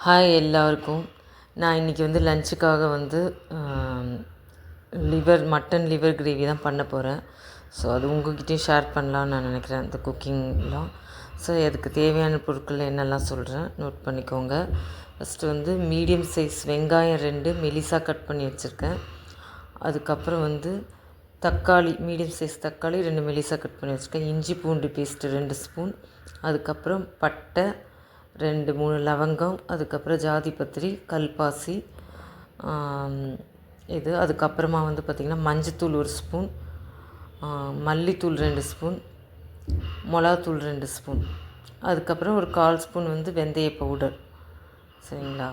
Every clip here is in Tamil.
ஹாய் எல்லாருக்கும். நான் இன்றைக்கி வந்து லஞ்சுக்காக வந்து மட்டன் லிவர் கிரேவி தான் பண்ண போகிறேன். ஸோ அது உங்கள்கிட்டயும் ஷேர் பண்ணலான்னு நான் நினைக்கிறேன், இந்த குக்கிங்லாம். ஸோ அதுக்கு தேவையான பொருட்கள் என்னெல்லாம் சொல்கிறேன், நோட் பண்ணிக்கோங்க. ஃபஸ்ட்டு வந்து மீடியம் சைஸ் வெங்காயம் 2 மெலிசாக கட் பண்ணி வச்சுருக்கேன். அதுக்கப்புறம் வந்து தக்காளி, மீடியம் சைஸ் தக்காளி 2 மெலிசாக கட் பண்ணி வச்சுருக்கேன். இஞ்சி பூண்டு பேஸ்ட்டு 2 ஸ்பூன். அதுக்கப்புறம் பட்டை 2-3 லவங்கம், அதுக்கப்புறம் ஜாதிபத்திரி, கல்பாசி, இது. அதுக்கப்புறமா வந்து பார்த்திங்கன்னா மஞ்சத்தூள் 1 ஸ்பூன், மல்லித்தூள் 2 ஸ்பூன், மிளகாத்தூள் 2 ஸ்பூன், அதுக்கப்புறம் ஒரு 1/4 ஸ்பூன் வந்து வெந்தய பவுடர். சரிங்களா?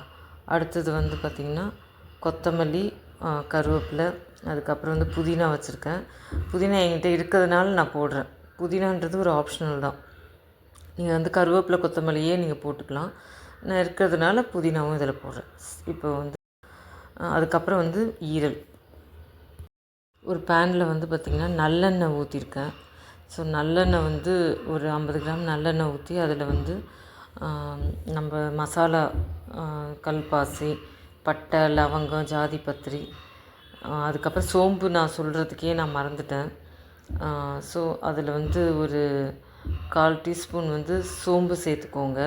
அடுத்தது வந்து பார்த்திங்கன்னா கொத்தமல்லி, கருவேப்பிலை, அதுக்கப்புறம் வந்து புதினா வச்சுருக்கேன். புதினா என்கிட்ட இருக்கிறதுனால நான் போடுறேன். புதினான்றது ஒரு ஆப்ஷனல் தான். நீங்கள் வந்து கருவேப்பிலை கொத்தமல்லியே நீங்கள் போட்டுக்கலாம். நான் இருக்கிறதுனால புதினாவும் இதில் போடுறேன். இப்போ வந்து அதுக்கப்புறம் வந்து ஈரல். ஒரு பேனில் வந்து பார்த்திங்கன்னா நல்லெண்ணெய் ஊற்றிருக்கேன். ஸோ நல்லெண்ணெய் வந்து ஒரு 50 கிராம் நல்லெண்ணெய் ஊற்றி அதில் வந்து நம்ம மசாலா, கல்பாசி, பட்டை, லவங்கம், ஜாதிபத்திரி, அதுக்கப்புறம் சோம்பு நான் சொல்கிறதுக்கே நான் மறந்துட்டேன். ஸோ அதில் வந்து ஒரு 1/4 டீஸ்பூன் வந்து சோம்பு சேர்த்துக்கோங்க.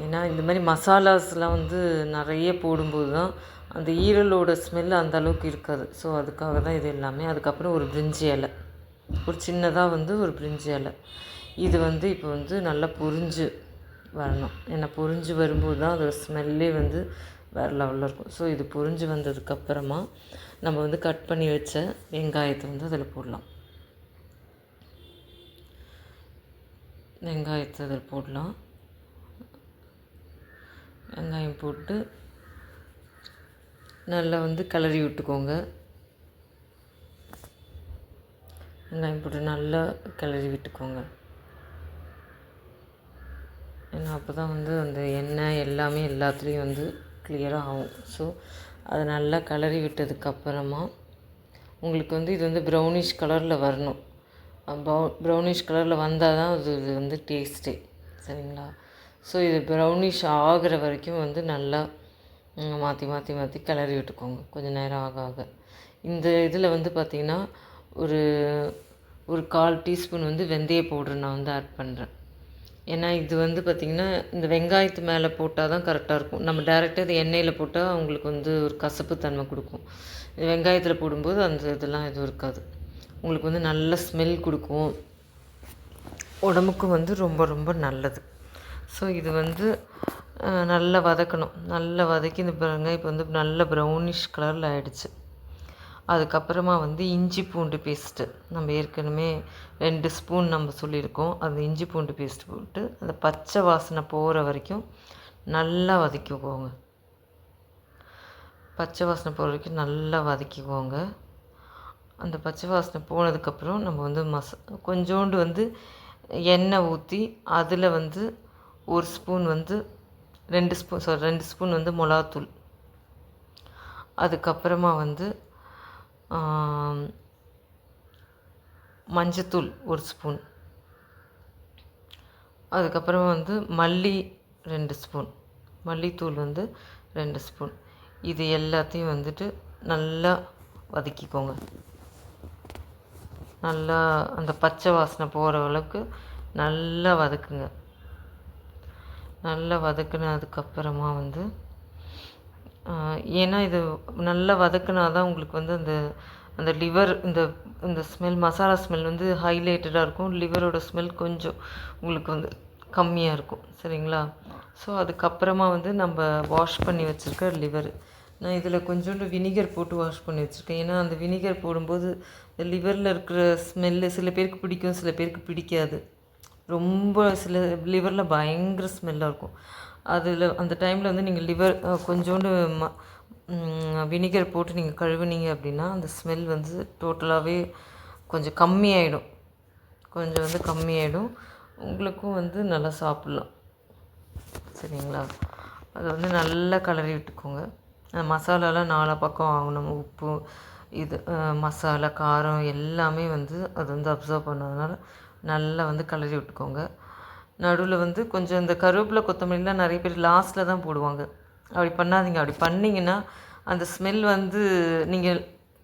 ஏன்னா இந்த மாதிரி மசாலாஸ்லாம் வந்து நிறைய போடும்போது தான் அந்த ஈரலோட ஸ்மெல் அந்த அளவுக்கு இருக்காது. ஸோ அதுக்காக தான் இது எல்லாமே. அதுக்கப்புறம் ஒரு பிரிஞ்சி இலை, ஒரு சின்னதாக வந்து ஒரு பிரிஞ்சி இலை. இது வந்து இப்போ வந்து நல்லா பொரிஞ்சு வரணும். ஏன்னா பொரிஞ்சு வரும்போது தான் அதோட ஸ்மெல்லே வந்து வேறு லெவலில் இருக்கும். ஸோ இது பொரிஞ்சு வந்ததுக்கப்புறமா நம்ம வந்து கட் பண்ணி வச்ச வெங்காயத்தை வந்து அதில் போடலாம். வெங்காயத்தை அதில் போடலாம். வெங்காயம் போட்டு நல்லா வந்து கிளறி விட்டுக்கோங்க. வெங்காயம் போட்டு நல்லா கிளறி விட்டுக்கோங்க. ஏன்னா அப்போ தான் வந்து அந்த எண்ணெய் எல்லாமே எல்லாத்துலேயும் வந்து கிளியராக ஆகும். ஸோ அதை நல்லா கிளறி விட்டதுக்கப்புறமா உங்களுக்கு வந்து இது வந்து ப்ரௌனிஷ் கலரில் வரணும். ப்ரௌனிஷ் கலரில் வந்தால் தான் அது வந்து டேஸ்ட்டே. சரிங்களா? ஸோ இது ப்ரௌனிஷ் ஆகிற வரைக்கும் வந்து நல்லா மாற்றி மாற்றி மாற்றி கிளறி விட்டுக்கோங்க கொஞ்சம் நேரம் ஆக ஆக. இந்த இதில் வந்து பார்த்திங்கன்னா ஒரு 1/4 டீஸ்பூன் வந்து வெந்தய பவுடர் நான் வந்து ஆட் பண்ணுறேன். ஏன்னா இது வந்து பார்த்திங்கன்னா இந்த வெங்காயத்து மேலே போட்டால் தான் கரெக்டாக இருக்கும். நம்ம டேரெக்டாக இது எண்ணெயில் போட்டால் அவங்களுக்கு வந்து ஒரு கசப்பு தன்மை கொடுக்கும். வெங்காயத்தில் போடும்போது அந்த இதெல்லாம் எதுவும் இருக்காது. உங்களுக்கு வந்து நல்ல ஸ்மெல் கொடுக்கும், உடம்புக்கும் வந்து ரொம்ப ரொம்ப நல்லது. ஸோ இது வந்து நல்லா வதக்கணும். நல்லா வதக்கி இந்த பாருங்க இப்போ வந்து நல்ல ப்ரௌனிஷ் கலரில் ஆகிடுச்சு. அதுக்கப்புறமா வந்து இஞ்சி பூண்டு பேஸ்ட்டு நம்ம ஏற்கனவே 2 ஸ்பூன் நம்ம சொல்லியிருக்கோம். அந்த இஞ்சி பூண்டு பேஸ்ட் போட்டு அந்த பச்சை வாசனை போகிற வரைக்கும் நல்லா வதக்கிக்கோங்க. பச்சை வாசனை போகிற வரைக்கும் நல்லா வதக்கிக்கோங்க. அந்த பச்சை வாசனை போனதுக்கப்புறம் நம்ம வந்து கொஞ்சோண்டு வந்து எண்ணெய் ஊற்றி அதில் வந்து 1 ஸ்பூன் வந்து 2 ஸ்பூன் வந்து மிளகாத்தூள், அதுக்கப்புறமா வந்து மஞ்சத்தூள் 1 ஸ்பூன், அதுக்கப்புறமா வந்து 2 ஸ்பூன், மல்லித்தூள் வந்து 2 ஸ்பூன். இது எல்லாத்தையும் வந்துட்டு நல்லா வதக்கிக்கோங்க. நல்லா அந்த பச்சை வாசனை போகிற அளவுக்கு நல்லா வதக்குங்க. நல்லா வதக்குனதுக்கப்புறமா வந்து ஏன்னா இது நல்லா வதக்குனா தான் உங்களுக்கு வந்து அந்த அந்த லிவர் இந்த ஸ்மெல், மசாலா ஸ்மெல் வந்து ஹைலைட்டடாக இருக்கும். லிவரோட ஸ்மெல் கொஞ்சம் உங்களுக்கு வந்து கம்மியாக இருக்கும். சரிங்களா? ஸோ அதுக்கப்புறமா வந்து நம்ம வாஷ் பண்ணி வச்சுருக்க லிவர், நான் இதில் கொஞ்சோண்டு வினிகர் போட்டு வாஷ் பண்ணி வச்சுருக்கேன். ஏன்னா அந்த வினிகர் போடும்போது இந்த லிவரில் இருக்கிற ஸ்மெல்லு சில பேருக்கு பிடிக்கும், சில பேருக்கு பிடிக்காது. ரொம்ப சில லிவரில் பயங்கர ஸ்மெல்லாக இருக்கும். அதில் அந்த டைமில் வந்து நீங்கள் லிவர் கொஞ்சோண்டு வினிகர் போட்டு நீங்கள் கழுவுனீங்க அப்படின்னா அந்த ஸ்மெல் வந்து டோட்டலாகவே கொஞ்சம் கம்மியாயிடும். கொஞ்சம் வந்து கம்மியாயிடும். உங்களுக்கும் வந்து நல்லா சாப்பிட்லாம். சரிங்களா? அதை வந்து நல்லா கிளறி விட்டுக்கோங்க. மசாலாலாம் 4 பக்கம் ஆகணும். உப்பு, இது மசாலா, காரம் எல்லாமே வந்து அது வந்து அப்சர்வ் பண்ணதுனால நல்லா வந்து கிளறி விட்டுக்கோங்க. நடுவில் வந்து கொஞ்சம் இந்த கருவேப்பிலை கொத்தமல்லிலாம் நிறைய பேர் லாஸ்ட்டில் தான் போடுவாங்க. அப்படி பண்ணாதீங்க. அப்படி பண்ணிங்கன்னா அந்த ஸ்மெல் வந்து நீங்கள்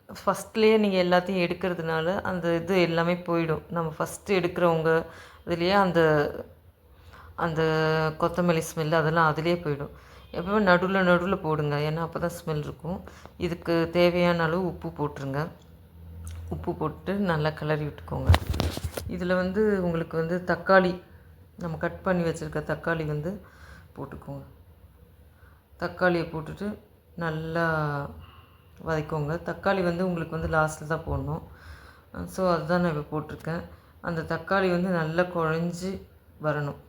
ஃபஸ்ட்லேயே நீங்கள் எல்லாத்தையும் எடுக்கிறதுனால அந்த இது எல்லாமே போயிடும். நம்ம ஃபஸ்ட்டு எடுக்கிறவங்க இதுலேயே அந்த அந்த கொத்தமல்லி ஸ்மெல் அதெல்லாம் அதிலே போயிடும். எப்பவுமே நடுவில் போடுங்க. ஏன்னா அப்போ தான் ஸ்மெல் இருக்கும். இதுக்கு தேவையான அளவு உப்பு போட்டுருங்க. உப்பு போட்டு நல்லா கிளறி விட்டுக்கோங்க. இதில் வந்து உங்களுக்கு வந்து தக்காளி நம்ம கட் பண்ணி வச்சுருக்க தக்காளி வந்து போட்டுக்கோங்க. தக்காளியை போட்டுட்டு நல்லா வதக்கோங்க. தக்காளி வந்து உங்களுக்கு வந்து லாஸ்ட்டில் தான் போடணும். ஸோ அதுதான் நான் இப்போ போட்டிருக்கேன். அந்த தக்காளி வந்து நல்லா குழஞ்சி வரணும்.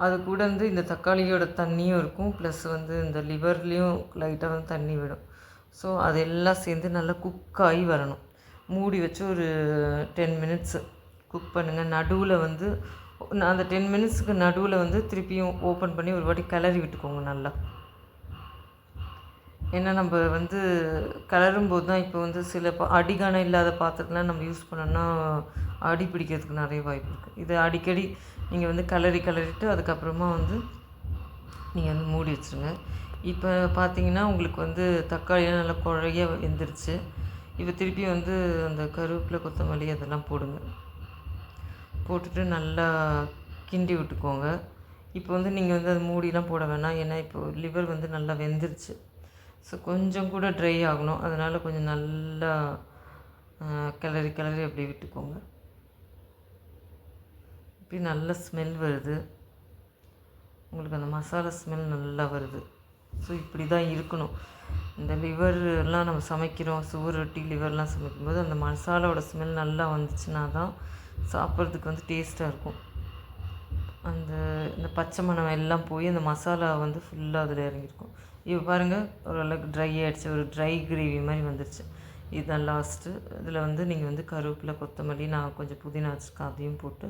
அது கூட வந்து இந்த தக்காளியோட தண்ணியும் இருக்கும், ப்ளஸ் வந்து இந்த லிவர்லேயும் லைட்டாக வந்து தண்ணி விடும். ஸோ அதெல்லாம் சேர்ந்து நல்லா குக் ஆகி வரணும். மூடி வச்சு ஒரு 10 மினிட்ஸு குக் பண்ணுங்கள். நடுவில் வந்து அந்த 10 மினிட்ஸுக்கு நடுவில் வந்து திருப்பியும் ஓப்பன் பண்ணி ஒரு வாட்டி கிளறி விட்டுக்கோங்க நல்லா. ஏன்னா நம்ம வந்து கிளறும்போது தான் இப்போ வந்து சில அடிகானம் இல்லாத பாத்திரத்தெலாம் நம்ம யூஸ் பண்ணோன்னா அடி பிடிக்கிறதுக்கு நிறைய வாய்ப்பு இருக்குது. இது அடிக்கடி நீங்கள் வந்து கிளறிட்டு அதுக்கப்புறமா வந்து நீங்கள் வந்து மூடி வச்சுருங்க. இப்போ பார்த்தீங்கன்னா உங்களுக்கு வந்து தக்காளியெலாம் நல்லா குழைய வெந்துருச்சு. இப்போ திருப்பி வந்து அந்த கருவேப்பிலை கொத்தமல்லி அதெல்லாம் போடுங்க. போட்டுட்டு நல்லா கிண்டி விட்டுக்கோங்க. இப்போ வந்து நீங்கள் வந்து அது மூடிலாம் போட வேணாம். ஏன்னா இப்போது லிவர் வந்து நல்லா வெந்துருச்சு. ஸோ கொஞ்சம் கூட ட்ரை ஆகணும். அதனால் கொஞ்சம் நல்லா கிளறி அப்படி விட்டுக்கோங்க. இப்படி நல்ல ஸ்மெல் வருது. உங்களுக்கு அந்த மசாலா ஸ்மெல் நல்லா வருது. ஸோ இப்படி தான் இருக்கணும். இந்த லிவர்லாம் நம்ம சமைக்கிறோம், சுவர் ரொட்டி லிவர்லாம் சமைக்கும்போது அந்த மசாலாவோட ஸ்மெல் நல்லா வந்துச்சுன்னா தான் சாப்பிட்றதுக்கு வந்து டேஸ்ட்டாக இருக்கும். இந்த பச்சை மணம் எல்லாம் போய் அந்த மசாலா வந்து ஃபுல்லாக அதில் இறங்கியிருக்கும். இப்போ பாருங்கள் ஓரளவுக்கு ட்ரை ஆகிடுச்சு. ஒரு ட்ரை கிரேவி மாதிரி வந்துடுச்சு. இதுதான் லாஸ்ட்டு. இதில் வந்து நீங்கள் வந்து கருவேப்பிலை கொத்தமல்லி நான் கொஞ்சம் புதினா வச்சுருக்கேன், அதையும் போட்டு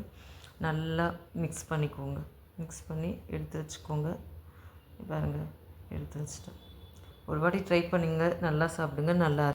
நல்லா மிக்ஸ் பண்ணிக்கோங்க. மிக்ஸ் பண்ணி எடுத்து வச்சுக்கோங்க. பாருங்கள் எடுத்து வச்சுட்டேன். ஒரு வாட்டி ட்ரை பண்ணிங்க, நல்லா சாப்பிடுங்க. நல்லா